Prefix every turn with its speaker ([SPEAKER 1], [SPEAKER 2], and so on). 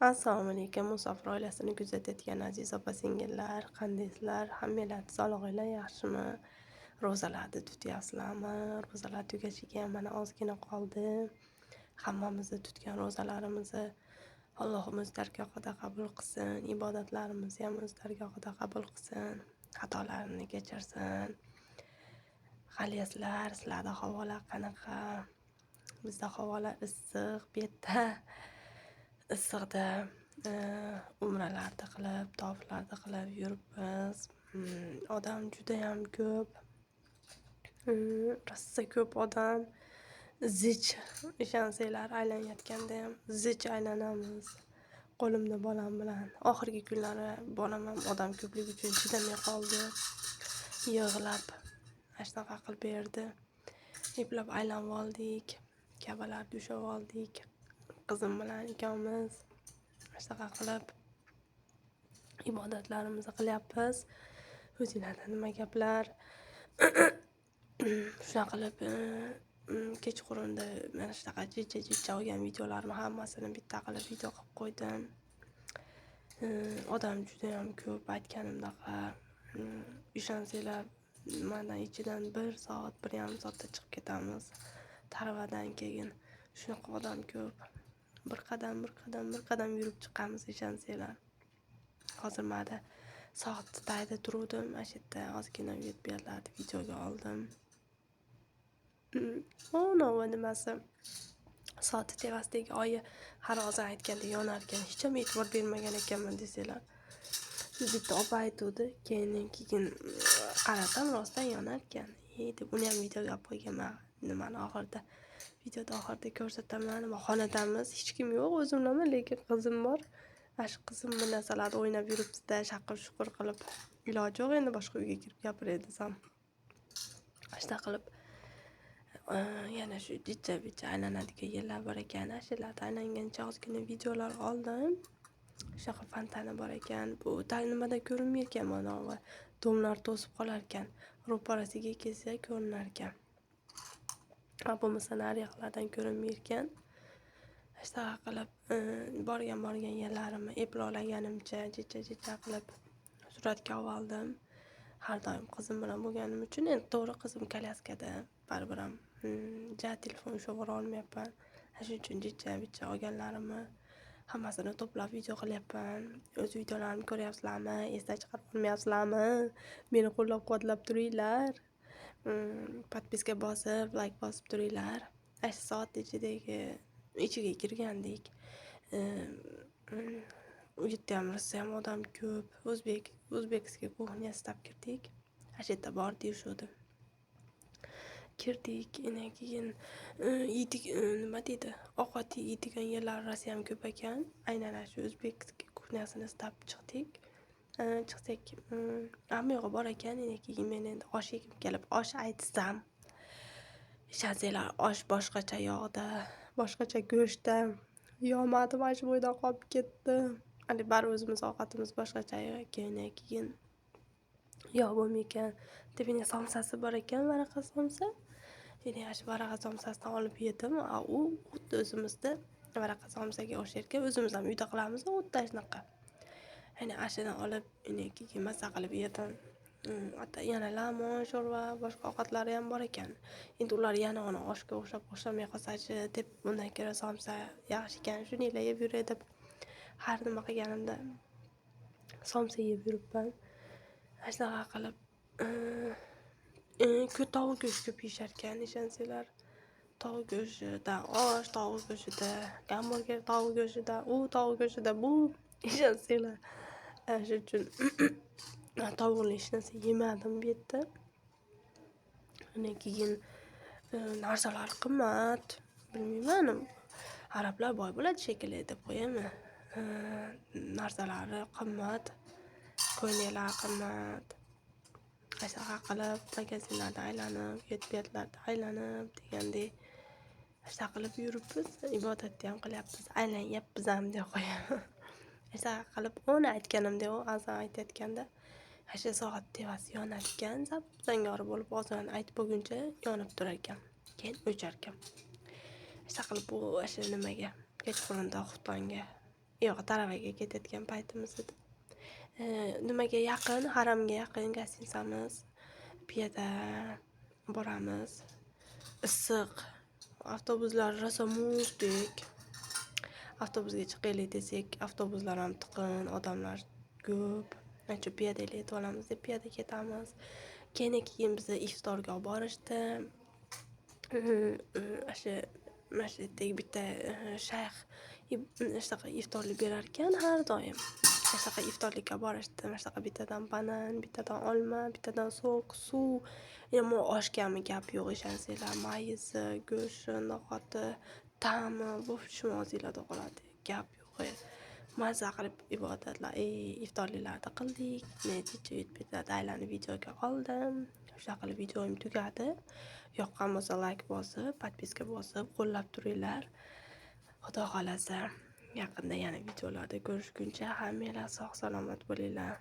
[SPEAKER 1] Assalomu alaykum, Musofir oilasini kuzatayotgan aziz opa-singillar, qandaysizlar? Hammangiz sog'lig'inglar yaxshimi? Ro'zalarni tutyapsizlarmi? Ro'zalar tugashiga ham mana ozgina qoldi. Hammamizni tutgan ro'zalarimizni Allohim o'z dargohida qabul qilsin, ibodatlarimizni ham o'z dargohida qabul qilsin, xatolarimni kechirsin. Qalayapsizlar? Sizlarda havolar qanaqa? Bizda havolar issiq, bu yerda issiqda umralarni qilib, toflarni qilib yuribmiz. Odam juda ham ko'p. Rosa ko'p odam. Zich, ishonsanglar, aylanayotganda ham zich aylanamiz. Qo'limda bolam bilan. Oxirgi kunlari bolam ham odam ko'pligi uchun chidamay qoldi. Yig'lab, shunaqa qilib berdi. Eplab aylanib oldik. Kabalarni ushlab oldik. Qizim bilan ikkovimiz shunaqa qilib ibodatlarimizni qilyapmiz. O'zinglarda nima gaplar? Shunaqa qilib kechqurunda mana shunaqa jijja olgan videolarimni hammasini bitta qilib video qilib qo'ydim. Odam juda ham ko'p, aytganimdaqa. Ishonsanglar, mana ichidan 1 soat, 1,5 soatda chiqib ketamiz. Tarvadan keyin shunaqa odam ko'p. Bir qadam yurib chiqamiz, ishonsanglar. Hozir mana soat tagida turuvdim, mana shu yerda ozgina bu yerlarni videoga oldim. Nova nimasi? Soat tevasidagi oyi har hozir aytganda yonar ekan, hech ham e'tibor bermagan ekanman desanglar. Bitta opa aytuvdi, keyin qarasam rostdan yonar ekan. Deb uni ham videoga olib qo'yganman. Nimani oxirida, videoda oxirida ko'rsataman. Xonadamiz, hech kim yo'q, o'zim bilaman, lekin qizim bor. Shu qizim bu narsalarni o'ynab yuribdi-da, shaqir-shuqur qilib. Iloji yo'q, endi boshqa uyga kirib gapiray desam. Shunday qilib yana shu jijja aylanadigan yerlar bor ekan. Shularda aylangancha ozgina videolar oldim. Shunaqa fontani bor ekan. Bu nimada ko'rinmay ekan, mana bu domlar to'sib qolar ekan. Ro'parasiga kelsa ko'rinar ekan. Bo'lmasa nariyoqlardan ko'rinmay ekan. Shunaqa qilib borgan yerlarimni eplolaganimcha jijja qilib suratga oldim. Har doim qizim bilan bo'lganim uchun, endi to'g'ri qizim kolyaskada, baribir ham telefon ushlab olmayapman. Shuning uchun jijja olganlarimni hammasini to'plab video qilyapman. O'z videolarimni ko'ryapsizlarmi? Esdan chiqarib olmayapsizlarmi? Meni qo'llab-quvvatlab turinglar. Podpiska bosib, like bosib turinglar. Shu soat ichiga kirgandik. U yerda ham rosa ham odam ko'p. O'zbekskiy kuxnyasi tab kirdik. Shu yerda bor deyishuvdi. Kirdik, keyin yedik, nima deydi? Ovqat yeydigan yerlar rosa ham ko'p ekan. Aynan shu o'zbekskiy kuxnyasini tab chiqdik. Chiqsak, hamma yo'g'i bor ekan. Keyin men endi osh yegim kelib, osh aytsam. Ishonsanglar, osh boshqacha yoqda, boshqacha go'shtda. Yomadi, mana shu bo'yda qolib ketdi. Hali bari o'zimiz ovqatimiz boshqacha keyin yo'q bo'lmaykan. Tepinga somsasi bor ekan, varaqa somsa. Endi shu varaqa somsasini olib yedim. U xuddi o'zimizda varaqa somsaga o'xshar ekan. O'zimiz ham uyda qilamiz, xuddi shunaqa. Ya'ni ashadan olib, keyin maza qilib yedim. Yana lamon, sho'rva, boshqa ovqatlari ham bor ekan. Endi ular yana uni oshga o'xshamay qolsa-chi deb, bundan ko'ra somsa yaxshi ekan, shuni yeb yuray deb har nima qilganimda somsa yeb yuribman. Shunaqa qilib tovuq go'shti ko'p yeyishar ekan, ishonsanglar. Tovuq go'shtidan osh, tovuq go'shtidan gamburger, tovuq go'shtidan tovuq go'shtidan bu, ishonsanglar. Shuning uchun tovuqli hech narsa yemadim bu yerda. Keyin narsalar qimmat. Bilmayman, arablar boy bo'ladi shekilli deb qo'yaman. Narsalari qimmat, ko'ylaklar qimmat. Shunaqa qilib magazinlarda aylanib, betlarda aylanib degandek shunaqa qilib yuribmiz. Ibodatni ham qilyapmiz, aylanyapmiz ham deb qo'yaman. Shunaqa qilib uni aytganimda, u azon aytayotganda shu soat tevasi yonar ekan, zangori bo'lib ozon aytib bo'lguncha yonib turar ekan. Keyin o'char ekan. Shunaqa qilib bu nimaga kechqurunda xuftonga yo'q, taravaga ketayotgan paytimiz edi. Nimaga yaqin, haramga yaqin gostinsamiz. Piyoda boramiz. Issiq. Avtobuslar rosa muzdek. Avtobusga chiqaylik desak, avtobuslar ham tiqin, odamlar ko'p. Ancha piyoda etib olamiz deb piyoda ketamiz. Keyin bizni iftorga olib borishdi. O'sha masjiddagi bitta shayx shunaqa iftorlik berar ekan har doim. Shunaqa iftorlikka borishdi. Shunaqa bittadan banan, bittadan olma, bittadan so'k, suv. Yomon osh kami gap yo'q, ishonsanglar. Mayizi, go'shti, no'xati, ta'mi bu shimoziylarda qoladi. Gap yo'q. Mazza qilib ibodatlar, iftorliklarni qildik. Men YouTube aylanib videoga oldim. Shunaqa qilib videoim tugadi. Yoqqan bo'lsa like bosib, podpiska bosib, qo'llab turinglar. Xudo xolasa, yaqinda yana videolarda ko'rishguncha hammanglar sog' salomat bo'linglar.